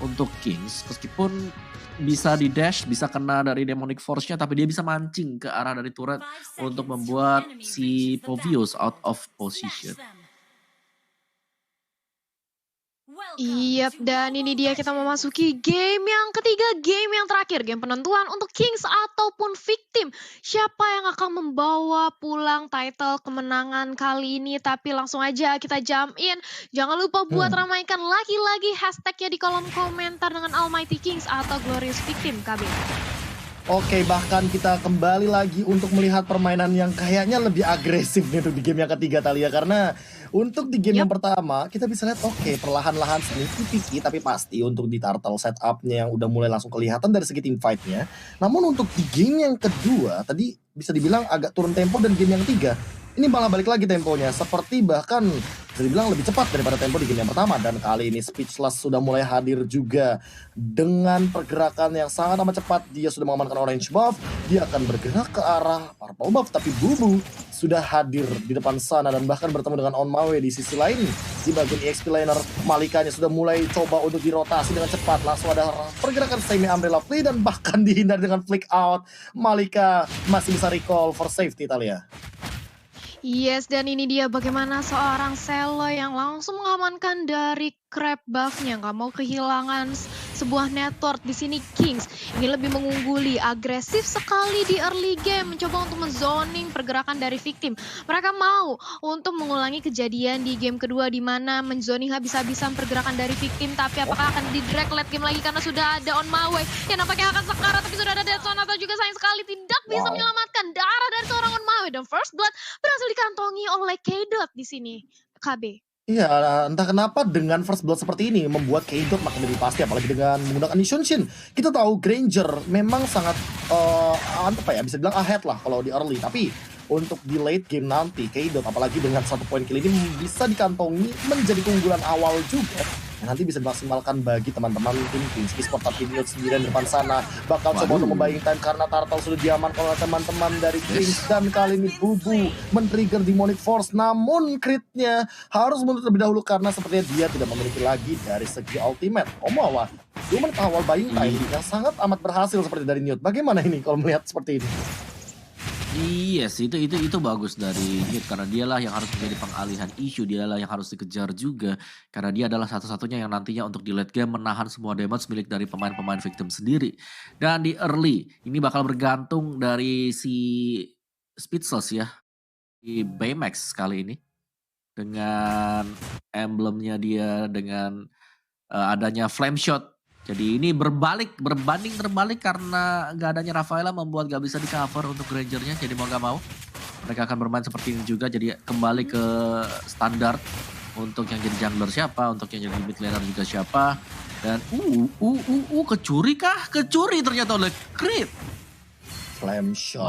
untuk Kings, meskipun bisa di dash, bisa kena dari Demonic Force-nya, tapi dia bisa mancing ke arah dari turret untuk membuat si Povius out of position. Dan ini dia kita memasuki game yang ketiga, game yang terakhir, game penentuan untuk Kings ataupun Victim. Siapa yang akan membawa pulang title kemenangan kali ini? Tapi langsung aja kita jump in. Jangan lupa buat ramaikan lagi-lagi hashtagnya di kolom komentar dengan Almighty Kings atau Glorious Victim, KB. Oke, bahkan kita kembali lagi untuk melihat permainan yang kayaknya lebih agresif nih untuk di game yang ketiga Thalia. Karena untuk di game yang pertama kita bisa lihat perlahan-lahan sneaky peaky, tapi pasti untuk di turtle setupnya yang udah mulai langsung kelihatan dari segi team fight-nya. Namun untuk di game yang kedua tadi bisa dibilang agak turun tempo, dan game yang ketiga ini malah balik lagi temponya, seperti bahkan bisa dibilang lebih cepat daripada tempo di game yang pertama. Dan kali ini Speechless sudah mulai hadir juga dengan pergerakan yang sangat amat cepat. Dia sudah mengamankan orange buff, dia akan bergerak ke arah purple buff, tapi Bubu sudah hadir di depan sana dan bahkan bertemu dengan On My Way di sisi lain. Di bagian EXP laner, Malikanya sudah mulai coba untuk dirotasi dengan cepat. Langsung ada pergerakan semi umbrella play dan bahkan dihindari dengan flick out. Malika masih bisa recall for safety Thalia. Dan ini dia bagaimana seorang Selo yang langsung mengamankan dari crab buff-nya, nggak mau kehilangan sebuah network. Di sini Kings ini lebih mengungguli, agresif sekali di early game, mencoba untuk menzoning pergerakan dari Victim. Mereka mau untuk mengulangi kejadian di game kedua di mana menzoning habis-habisan pergerakan dari Victim, tapi apakah akan di drag late game lagi karena sudah ada On My Way yang nampaknya akan sekarat, tapi sudah ada Deathzone atau juga sayang sekali tidak bisa menyelamatkan darah dari seorang On My Way, dan first blood berhasil dikantongi oleh K-Dot di sini, KB. Iya, entah kenapa dengan first blood seperti ini membuat K-Dot makin lebih pasti, apalagi dengan menggunakan Ishunshin. Kita tahu Granger memang sangat bisa bilang ahead lah kalau di early, tapi untuk di late game nanti K-Dot apalagi dengan 1 poin kill ini bisa dikantongi menjadi keunggulan awal juga yang nanti bisa dimaksimalkan bagi teman-teman tim Kings Esport. Tapi Newt sendirian di depan sana bakal coba untuk membayang time karena Turtle sudah diamankan oleh teman-teman dari Kings. Dan kali ini Bubu men-trigger Demonic Force, namun critnya harus mundur terlebih dahulu karena sepertinya dia tidak memiliki lagi dari segi ultimate. Omawa 2 menit awal buying time yang sangat amat berhasil seperti dari Newt. Bagaimana ini kalau melihat seperti ini? Iya sih, itu bagus dari Newt karena dialah yang harus menjadi pengalihan isu, dialah yang harus dikejar juga karena dia adalah satu-satunya yang nantinya untuk di late game menahan semua damage milik dari pemain-pemain Victim sendiri. Dan di early ini bakal bergantung dari si Speechless ya, di Baymax kali ini dengan emblemnya dia, dengan adanya flame shot. Jadi ini berbanding terbalik karena gak adanya Rafaela membuat gak bisa di cover untuk Grangernya. Jadi mau gak mau mereka akan bermain seperti ini juga. Jadi kembali ke standar untuk yang jadi jungler siapa, untuk yang jadi mid laner juga siapa. Dan kecuri kah? Kecuri ternyata oleh Crit. Flame shot.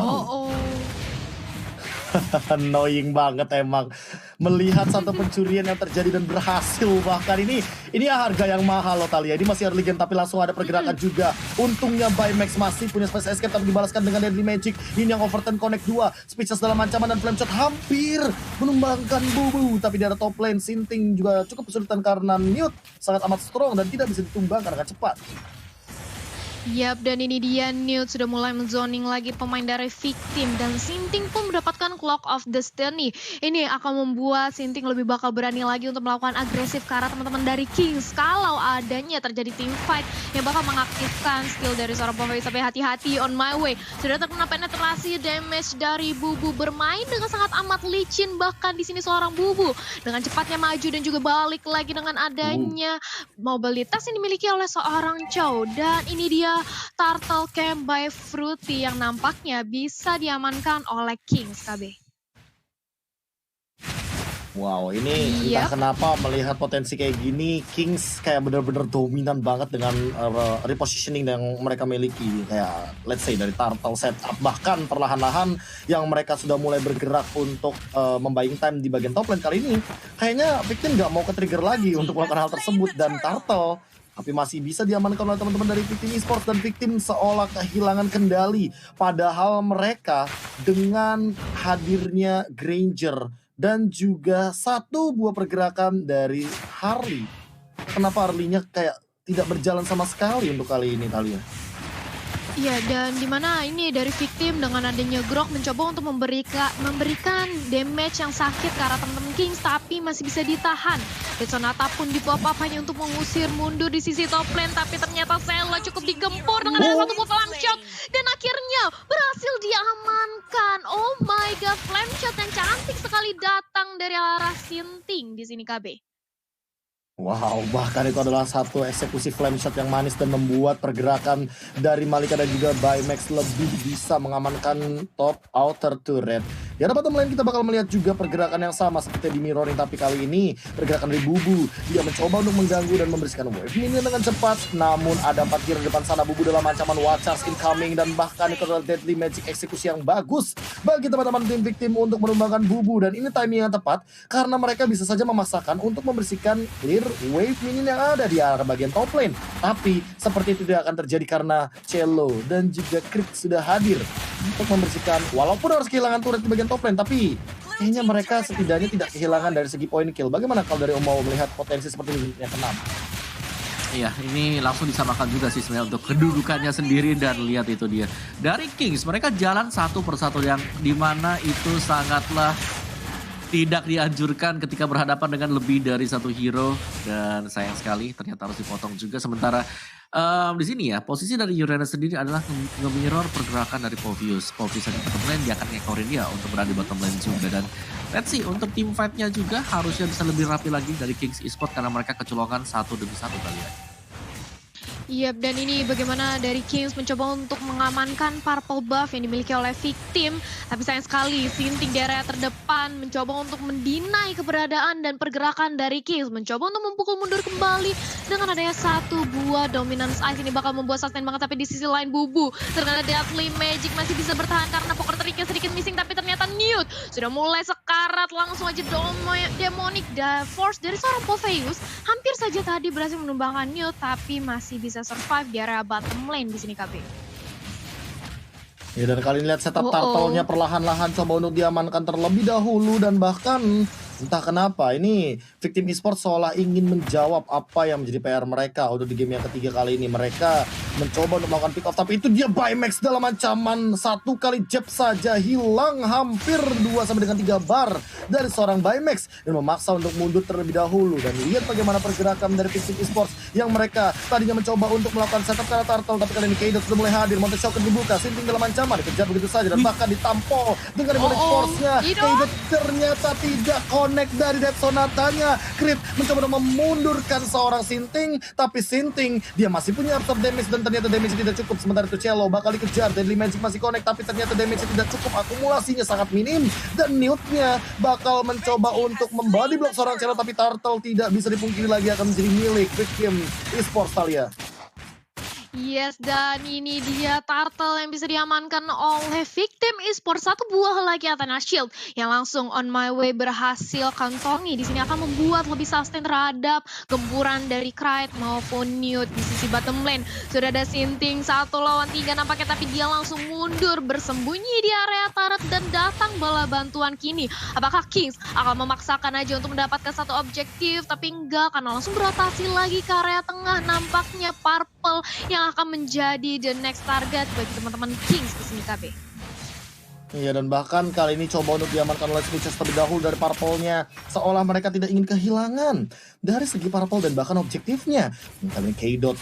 Annoying banget emang melihat satu pencurian yang terjadi dan berhasil. Bahkan ini harga yang mahal loh Thalia. Ini masih early game tapi langsung ada pergerakan juga. Untungnya Baymax masih punya space escape tapi dibalaskan dengan Deadly Magic. Ini yang overturn connect 2. Speechless dalam ancaman dan flame shot hampir menumbangkan Bubu. Tapi di ada top lane Sinting juga cukup kesulitan karena Newt sangat amat strong dan tidak bisa ditumbangkan dengan cepat. Dan ini dia Newt sudah mulai menzoning lagi pemain dari Victim, dan Sinting pun mendapatkan Clock of Destiny. Ini akan membuat Sinting lebih bakal berani lagi untuk melakukan agresif ke arah teman-teman dari Kings kalau adanya terjadi team fight yang bakal mengaktifkan skill dari seorang pemain. Sampai hati-hati On My Way sudah terkena penetrasi damage dari Bubu, bermain dengan sangat amat licin. Bahkan di sini seorang Bubu dengan cepatnya maju dan juga balik lagi dengan adanya mobilitas yang dimiliki oleh seorang Chow. Dan ini dia Turtle Camp by Fruity yang nampaknya bisa diamankan oleh Kings, KB. Wow, ini entah kenapa melihat potensi kayak gini, Kings kayak bener-bener dominan banget dengan repositioning yang mereka miliki. Kayak let's say dari turtle setup, bahkan perlahan-lahan yang mereka sudah mulai bergerak untuk membaying time di bagian top lane. Kali ini kayaknya Victim nggak mau ke-trigger lagi untuk melakukan hal tersebut, dan Turtle tapi masih bisa diamankan oleh teman-teman dari Victim Esports. Dan Victim seolah kehilangan kendali, padahal mereka dengan hadirnya Granger dan juga satu buah pergerakan dari Harley. Kenapa Harley-nya kayak tidak berjalan sama sekali untuk kali ini Talia. Iya, dan dimana ini dari Victim dengan adanya Grok mencoba untuk memberikan damage yang sakit ke arah teman-teman Kings, tapi masih bisa ditahan. Dan Sonata pun di pop up hanya untuk mengusir mundur di sisi top lane, tapi ternyata Sela cukup digempur dengan ada satu flame shot dan akhirnya berhasil diamankan. Oh my god, flame shot yang cantik sekali datang dari arah Sinting di sini KB. Wow, bahkan itu adalah satu eksekusi flame shot yang manis dan membuat pergerakan dari Malika dan juga Baymax lebih bisa mengamankan top outer turret. Di arah bottom lane kita bakal melihat juga pergerakan yang sama seperti di mirroring, tapi kali ini pergerakan dari Bubu. Dia mencoba untuk mengganggu dan membersihkan wave minion dengan cepat, namun ada 4 hero di depan sana. Bubu dalam ancaman Watchers incoming dan bahkan itu adalah deadly magic eksekusi yang bagus bagi teman-teman tim Victim untuk menumbangkan Bubu, dan ini timing yang tepat karena mereka bisa saja memaksakan untuk membersihkan clear wave minion yang ada di arah bagian top lane. Tapi seperti itu tidak akan terjadi karena Cello dan juga Crit sudah hadir untuk membersihkan, walaupun harus kehilangan turret di bagian top lane, tapi kayaknya mereka setidaknya tidak kehilangan dari segi point kill. Bagaimana kalau dari Om mau melihat potensi seperti ini yang keenam? Iya, ini langsung disamakan juga sih sebenarnya untuk kedudukannya sendiri, dan lihat itu dia. Dari Kings, mereka jalan satu persatu yang dimana itu sangatlah tidak dianjurkan ketika berhadapan dengan lebih dari satu hero, dan sayang sekali ternyata harus dipotong juga. Sementara di sini ya posisi dari Uranus sendiri adalah nge-mirror pergerakan dari Povius. Povius di bottom lane, dia akan ngekorin dia untuk berada di bottom lane juga, dan let's see untuk team fight-nya juga harusnya bisa lebih rapi lagi dari Kings Esports karena mereka kecolongan satu demi satu kali ya. Yap, dan ini bagaimana dari Kings mencoba untuk mengamankan purple buff yang dimiliki oleh Victim. Tapi sayang sekali, Sinting di area terdepan mencoba untuk mendinai keberadaan dan pergerakan dari Kings. Mencoba untuk memukul mundur kembali dengan adanya satu buah dominance ice. Ini bakal membuat sustain banget, tapi di sisi lain Bubu ternyata deadly magic masih bisa bertahan karena poker triknya sedikit missing. Tapi ternyata Newt sudah mulai sekarat, langsung aja demonic force dari seorang Poveus. Hampir saja tadi berhasil menumbangkan Newt, tapi masih bisa survive di area bottom lane di sini KB. Ya, dan kali ini lihat setup turtle-nya perlahan-lahan coba untuk diamankan terlebih dahulu, dan bahkan entah kenapa ini Victim Esports seolah ingin menjawab apa yang menjadi PR mereka untuk di game yang ketiga kali ini. Mereka mencoba untuk melakukan pick off, tapi itu dia Baymax dalam ancaman satu kali jab saja hilang hampir 2 sampai dengan 3 bar dari seorang Baymax dan memaksa untuk mundur terlebih dahulu. Dan lihat bagaimana pergerakan dari Victim Esports yang mereka tadinya mencoba untuk melakukan setup ke arah turtle, tapi kali ini Kaidot sudah mulai hadir. Monte Shocker dibuka, Sinting dalam ancaman dikejar begitu saja dan bahkan ditampol dengan Demonic Force-nya. Kaidot ternyata tidak connect dari Death Sonatanya. Crit mencoba untuk memundurkan seorang Sinting, tapi Sinting dia masih punya absorb damage dan ternyata damage tidak cukup. Sementara itu Cello bakal dikejar, Deadly Magic masih connect, tapi ternyata damage tidak cukup, akumulasinya sangat minim. Dan Newt-nya bakal mencoba untuk membody block seorang Cello, tapi Turtle tidak bisa dipungkiri lagi akan menjadi milik Victim Esports Talia. Yes, dan ini dia turtle yang bisa diamankan oleh Victim Esports. Satu buah lagi Athena Shield yang langsung on my way berhasil kantongi. Di sini akan membuat lebih sustain terhadap gempuran dari Krait maupun Newt di sisi bottom lane. Sudah ada Sinting 1 lawan 3 nampaknya, tapi dia langsung mundur bersembunyi di area turret dan datang bala bantuan kini. Apakah Kings akan memaksakan aja untuk mendapatkan satu objektif, tapi enggak karena langsung berotasi lagi ke area tengah. Nampaknya Purple yang akan menjadi the next target bagi teman-teman Kings di sini KB. Iya, dan bahkan kali ini coba untuk diamankan oleh Switches terlebih dahulu dari Purple-nya. Seolah mereka tidak ingin kehilangan dari segi Purple dan bahkan objektifnya. Kali ini Kaidot,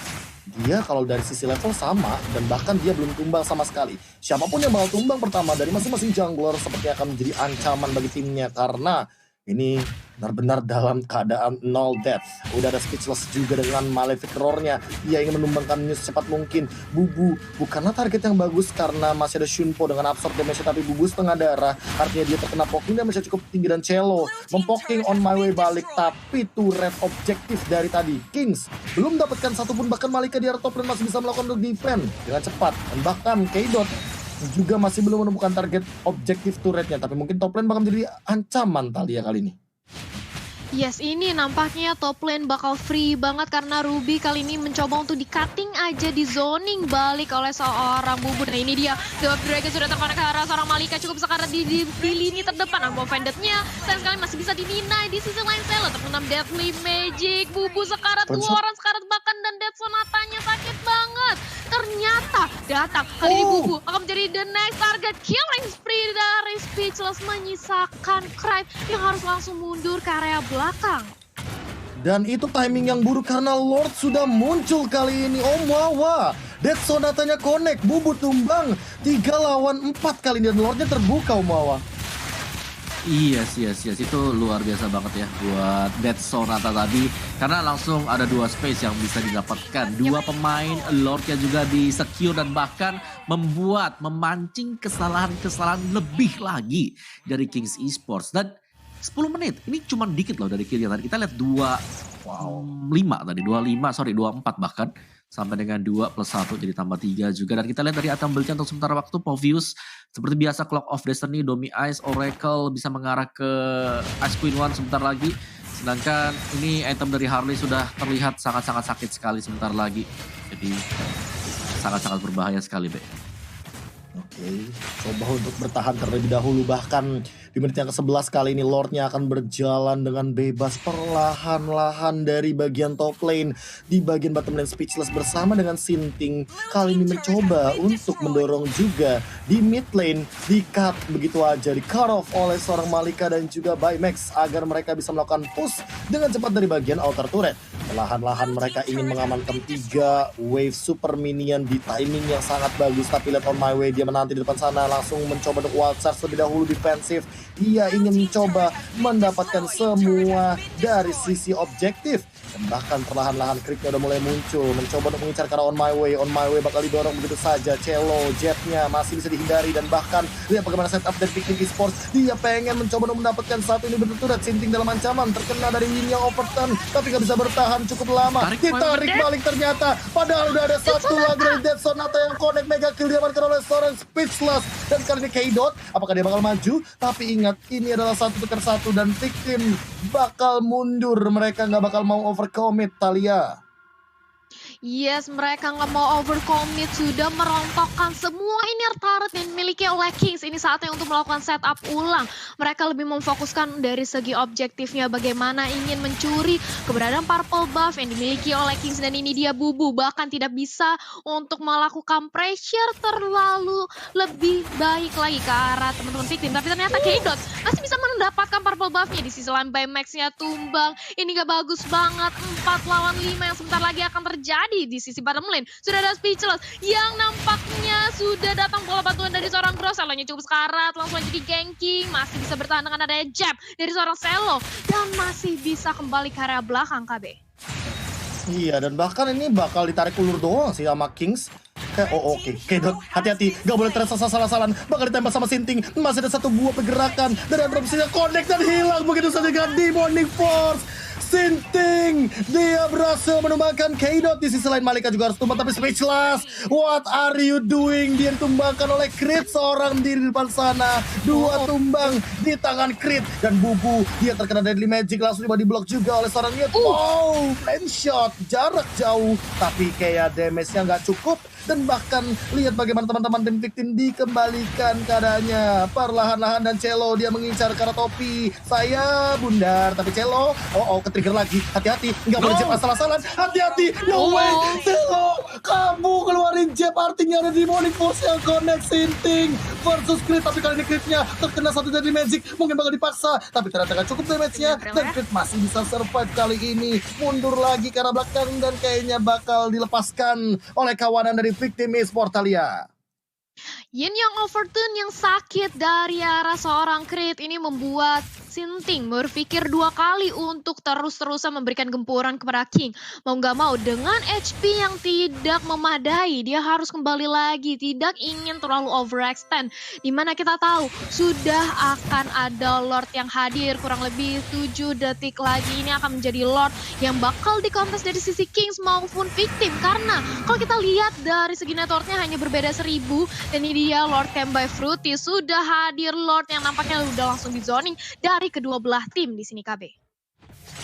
dia kalau dari sisi level sama dan bahkan dia belum tumbang sama sekali. Siapapun yang bakal tumbang pertama dari masing-masing jungler seperti akan menjadi ancaman bagi timnya karena ini benar-benar dalam keadaan null death. Udah ada Speechless juga dengan Malefic Roar-nya. Ia ingin menumbangkan News secepat mungkin. Bubu bukanlah target yang bagus karena masih ada Shunpo dengan absorb damage, tapi Bubu setengah darah. Artinya dia terkena poking dan masih cukup tinggi, dan Cello mempoking on my way balik. Tapi turret objektif dari tadi Kings belum dapatkan satupun, bahkan Malika di area top lane masih bisa melakukan untuk defend dengan cepat. Dan bahkan Kaidot juga masih belum menemukan target objektif turretnya, tapi mungkin top lane bakal menjadi ancaman Talia kali ini. Yes, ini nampaknya top lane bakal free banget karena Ruby kali ini mencoba untuk di-cutting aja di zoning balik oleh seorang Bubur. Nah ini dia, The Dragon sudah terkonek ke arah seorang Malika cukup sekarat di lini terdepan. Ambo Vendetnya sayang sekali masih bisa dininai di sisi lain Selo terkena Deadly Magic. Bubu sekarat, dua orang sekarat bahkan dan Dead Sonatanya sakit banget. Ternyata datang kali ini Bubu akan menjadi the next target killing spree dari Speechless menyisakan Cripe yang harus langsung mundur ke area belakang. Dan itu timing yang buruk karena Lord sudah muncul kali ini. Oh Mawa, Dead Sonatanya connect, Bubu tumbang 3 lawan 4 kali ini dan Lordnya terbuka Mawa. Yes, itu luar biasa banget ya buat Dead Sonata tadi. Karena langsung ada 2 space yang bisa didapatkan. 2 pemain, Lordnya juga di secure dan bahkan memancing kesalahan-kesalahan lebih lagi dari Kings Esports. Dan 10 menit, ini cuma dikit loh dari killnya tadi. Kita lihat 24 bahkan. Sampai dengan 2 plus 1 jadi tambah 3 juga. Dan kita lihat dari item build-nya untuk sementara waktu Povius. Seperti biasa Clock of Destiny, Domi Ice, Oracle bisa mengarah ke Ice Queen One sebentar lagi. Sedangkan ini item dari Harley sudah terlihat sangat-sangat sakit sekali sebentar lagi. Jadi sangat-sangat berbahaya sekali, Be. Oke, coba untuk bertahan terlebih dahulu. Bahkan di menit yang ke-11 kali ini Lordnya akan berjalan dengan bebas perlahan-lahan dari bagian top lane. Di bagian bottom lane Speechless bersama dengan Sinting kali ini mencoba untuk mendorong juga di mid lane. Di cut begitu aja, di cut off oleh seorang Malika dan juga Baymax agar mereka bisa melakukan push dengan cepat dari bagian outer turret. Perlahan-lahan mereka ingin mengamankan 3 wave super minion di timing yang sangat bagus. Tapi lihat On My Way, dia menanti di depan sana, langsung mencoba untuk wild charge lebih dahulu defensif. Dia ingin mencoba mendapatkan semua dari sisi objektif. Dan bahkan perlahan-lahan Kriknya udah mulai muncul, mencoba untuk mengincar karena On My Way. On My Way bakal didorong begitu saja. Cello, Jetnya masih bisa dihindari. Dan bahkan lihat bagaimana setup dari Picnic Esports. Dia pengen mencoba untuk mendapatkan satu ini berturut. Sinting dalam ancaman, terkena dari Yin yang overturn, tapi gak bisa bertahan cukup lama. Ditarik balik ternyata. Padahal udah ada satu lagi dari Dead Sonata yang connect. Mega kill diamankan oleh seorang Speechless. Dan kali ini K-Dot, apakah dia bakal maju? Tapi ingat, ini adalah 1-1 dan Victim bakal mundur. Mereka gak bakal mau overcommit, Thalia. Yes, mereka nggak mau overcommit, sudah merontokkan semua inner turret yang dimiliki oleh Kings. Ini saatnya untuk melakukan setup ulang. Mereka lebih memfokuskan dari segi objektifnya bagaimana ingin mencuri keberadaan purple buff yang dimiliki oleh Kings. Dan ini dia Bubu, bahkan tidak bisa untuk melakukan pressure terlalu lebih baik lagi ke arah teman-teman Victim. Tapi ternyata K-Dot masih bisa mendapatkan purple buffnya. Di sisi lain Baymax-nya tumbang. Ini gak bagus banget, 4 lawan 5 yang sebentar lagi akan terjadi. Di sisi bottom lane sudah ada Speechless yang nampaknya sudah datang bola bantuan dari seorang Gross. Selonya cukup sekarat, langsung aja di ganking, masih bisa bertahan dengan adanya jab dari seorang Selo dan masih bisa kembali ke area belakang KB. Iya, dan bahkan ini bakal ditarik ulur doang sih sama Kings. Oke, K-Dot, hati-hati, gak boleh salah-salahan, bakal ditembak sama Sinting. Masih ada 1 buah pergerakan dan Andropsinya connect dan hilang begitu saja dengan Demonic Force. Sinting, dia berhasil menumbangkan K-Dot. Di sisi lain Malika juga harus tumbang, tapi Speechless, what are you doing? Dia ditumbangkan oleh Crit, seorang diri di depan sana. 2 tumbang di tangan Crit. Dan Bubu, dia terkena Deadly Magic, langsung di blok juga oleh seorang Yud. Wow, flame shot, jarak jauh, tapi kayak damage-nya nggak cukup. Dan bahkan lihat bagaimana teman-teman tim Victim dikembalikan keadaannya. Perlahan-lahan dan Cello dia mengincar ke arah topi. Saya bundar, tapi Cello, ketrigger lagi. Hati-hati, nggak boleh jab asal-asalan. Hati-hati, no way. Cello, kamu keluarin jab, artinya ada Demonic Force yang connect. Sinting versus Crit, tapi kali ini Critnya terkena 1 dari Magic. Mungkin bakal dipaksa, tapi ternyata gak cukup damage-nya. Dan Crit masih bisa survive kali ini. Mundur lagi ke arah belakang dan kayaknya bakal dilepaskan oleh kawanan dari Victim Esports, Thalia. Yin yang overturn yang sakit dari arah seorang Crit ini membuat Sinting berpikir 2 kali untuk terus-terusan memberikan gempuran kepada King. Mau gak mau dengan HP yang tidak memadai, dia harus kembali lagi, tidak ingin terlalu overextend. Dimana kita tahu sudah akan ada Lord yang hadir kurang lebih 7 detik lagi. Ini akan menjadi Lord yang bakal dikontes dari sisi Kings maupun Victim. Karena kalau kita lihat dari segi networknya hanya berbeda 1000. Dan ini dia Lord Camp by Fruity, sudah hadir Lord yang nampaknya udah langsung di zoning dari kedua belah tim di sini KB.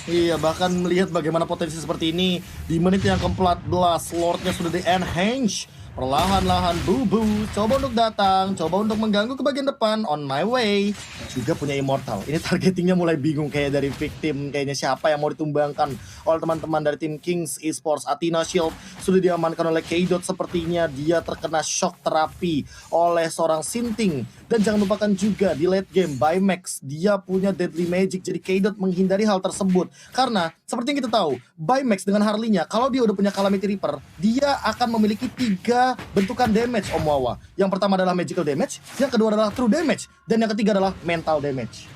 Iya, bahkan melihat bagaimana potensi seperti ini di menit yang ke-14, Lordnya sudah di-enhance. Perlahan-lahan Bubu coba untuk datang, coba untuk mengganggu ke bagian depan. On my way juga punya Immortal. Ini targetingnya mulai bingung kayak dari victim, kayaknya siapa yang mau ditumbangkan oleh teman-teman dari tim Kings Esports. Athena Shield sudah diamankan oleh K-Dot, sepertinya dia terkena shock terapi oleh seorang Sinting. Dan jangan lupakan juga di late game Bymax dia punya Deadly Magic, jadi K-Dot menghindari hal tersebut. Karena seperti yang kita tahu, Bymax dengan Harley-nya kalau dia udah punya Calamity Reaper, dia akan memiliki 3 bentukan damage Om Wawa. Yang pertama adalah magical damage, yang kedua adalah true damage, dan yang ketiga adalah mental damage.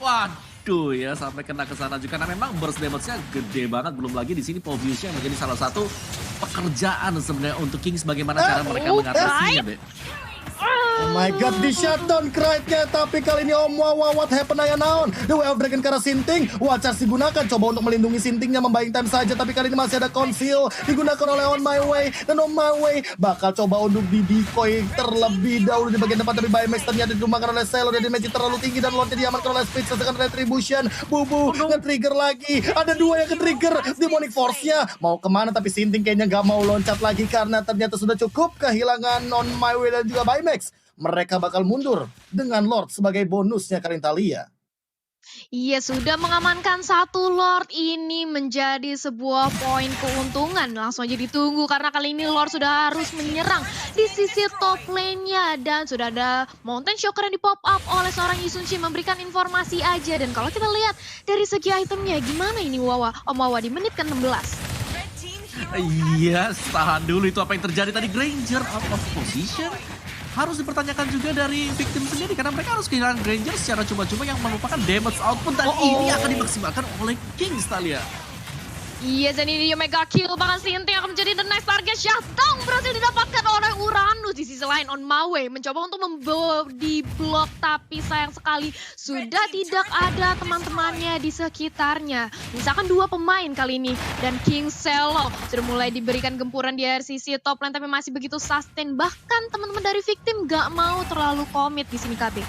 Waduh ya, sampai kena ke sana juga. Karena memang burst damage-nya gede banget. Belum lagi di sini Poviusnya menjadi salah satu pekerjaan sebenarnya untuk Kings, bagaimana cara mereka mengatasinya, Be. Oh my god, di shutdown Krite-nya, tapi kali ini Om Wawa, what happened ayah naon? The Way of Dragon karena Sinting, Watchers digunakan coba untuk melindungi Sintingnya, membuying time saja, tapi kali ini masih ada Conceal digunakan oleh On My Way, dan On My Way bakal coba untuk di decoy terlebih dahulu di bagian depan, tapi Bymax ternyata dirumbangkan oleh Selo, dan damage terlalu tinggi dan Lordnya diamankan oleh Speedsters dengan Retribution. Bubu nge-trigger lagi, ada 2 yang ke-trigger, Demonic Force-nya mau kemana, tapi Sinting kayaknya gak mau loncat lagi karena ternyata sudah cukup kehilangan On My Way dan juga Bymax. Mereka bakal mundur dengan Lord sebagai bonusnya Karintalia. Iya, sudah mengamankan 1 Lord, ini menjadi sebuah poin keuntungan. Langsung aja ditunggu karena kali ini Lord sudah harus menyerang di sisi top lane-nya. Dan sudah ada Mountain Shocker yang di pop up oleh seorang Yisunshi, memberikan informasi aja. Dan kalau kita lihat dari segi itemnya, gimana ini Wawa? Om Wawa di menit ke-16. Iya, tahan dulu, itu apa yang terjadi tadi. Granger out of position. Harus dipertanyakan juga dari victim sendiri, karena mereka harus kehilangan Granger secara cuma-cuma yang merupakan damage output, dan ini akan dimaksimalkan oleh Kings, Talia. Iya, dan ini dia mega kill, bahkan Sinting akan menjadi the next target. Shutdown berhasil didapatkan oleh Uranus. Di sisi lain On My Way mencoba untuk di block, tapi sayang sekali sudah tidak ada teman-temannya di sekitarnya. Misalkan 2 pemain kali ini, dan King Selo sudah mulai diberikan gempuran di sisi top lane, tapi masih begitu sustain. Bahkan teman-teman dari victim gak mau terlalu komit di sini, KB.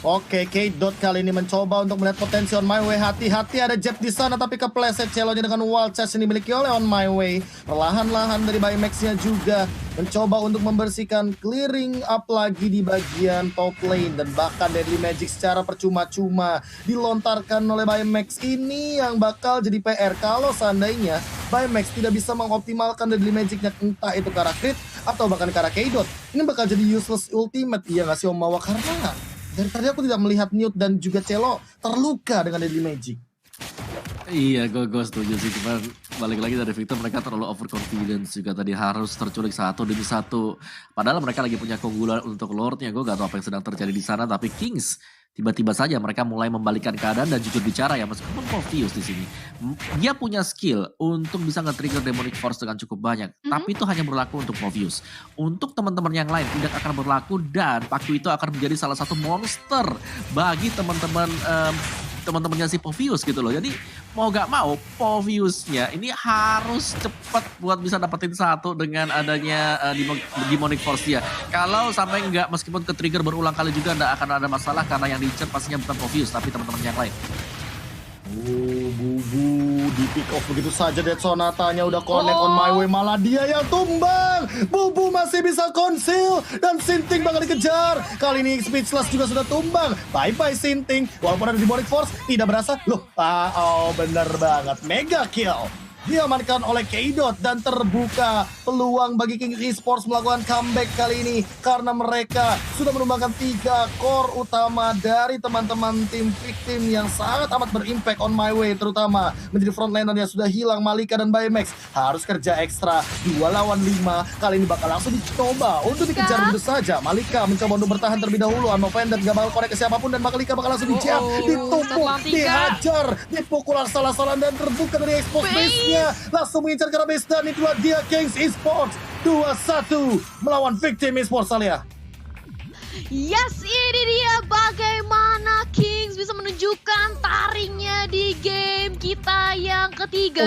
Oke, K-Dot kali ini mencoba untuk melihat potensi On My Way. Hati-hati ada Jet di sana, tapi kepleset Celonya dengan wall chest yang dimiliki oleh On My Way. Perlahan-lahan dari Bymax-nya juga mencoba untuk membersihkan clearing up lagi di bagian top lane. Dan bahkan Deadly Magic secara percuma-cuma dilontarkan oleh Bymax. Ini yang bakal jadi PR kalau seandainya Bymax tidak bisa mengoptimalkan Deadly Magic-nya, entah itu ke arah crit atau bahkan ke arah K-Dot. Ini bakal jadi useless ultimate, iya nggak sih Om Mawa? Karena dari tadi aku tidak melihat Newt dan juga Celo terluka dengan Deadly Magic. Iya, gue setuju sih. Cuman balik lagi dari Victor, mereka terlalu overconfidence juga tadi, harus terculik 1 demi 1. Padahal mereka lagi punya keunggulan untuk Lordnya. Gue gak tahu apa yang sedang terjadi di sana, tapi Kings tiba-tiba saja mereka mulai membalikkan keadaan dan jujur bicara ya, meskipun Povius di sini dia punya skill untuk bisa nge-trigger Demonic Force dengan cukup banyak, tapi itu hanya berlaku untuk Povius. Untuk teman-teman yang lain tidak akan berlaku, dan Paku itu akan menjadi salah satu monster bagi teman-temannya si Povius gitu loh. Jadi mau gak mau Poviusnya ini harus cepat buat bisa dapetin 1 dengan adanya Demonic Force dia. Kalau sampai enggak, meskipun ke trigger berulang kali juga enggak akan ada masalah, karena yang diincar pastinya bukan Povius tapi teman-teman yang lain. Bubu di pick off begitu saja. Dead Sonatanya udah connect On My Way, malah dia yang tumbang. Bubu masih bisa conceal dan Sinting bakal dikejar. Kali ini Speechless juga sudah tumbang. Bye-bye Sinting. Walaupun ada di Demonic Force tidak berasa. Loh, bener banget. Mega kill diamankan oleh K-Dot, dan terbuka peluang bagi King Esports melakukan comeback kali ini karena mereka sudah menumbangkan 3 core utama dari teman-teman tim victim yang sangat amat berimpact. On My Way terutama menjadi frontliner yang sudah hilang. Malika dan Bymax harus kerja ekstra 2 lawan 5. Kali ini bakal langsung dicoba untuk dikejar begitu saja. Malika mencoba untuk bertahan terlebih dahulu. Unofended gak bakal korek ke siapapun, dan Malika bakal langsung dijab, ditumpuk, dihajar, dipukul salah-salah, dan terbuka dari expose base. Langsung mengincar ke arah base, dan itulah dia Kings Esports 2-1 melawan Victim Esports, Alia. Yes, ini dia bagaimana Kings bisa menunjukkan taringnya di game kita yang ketiga.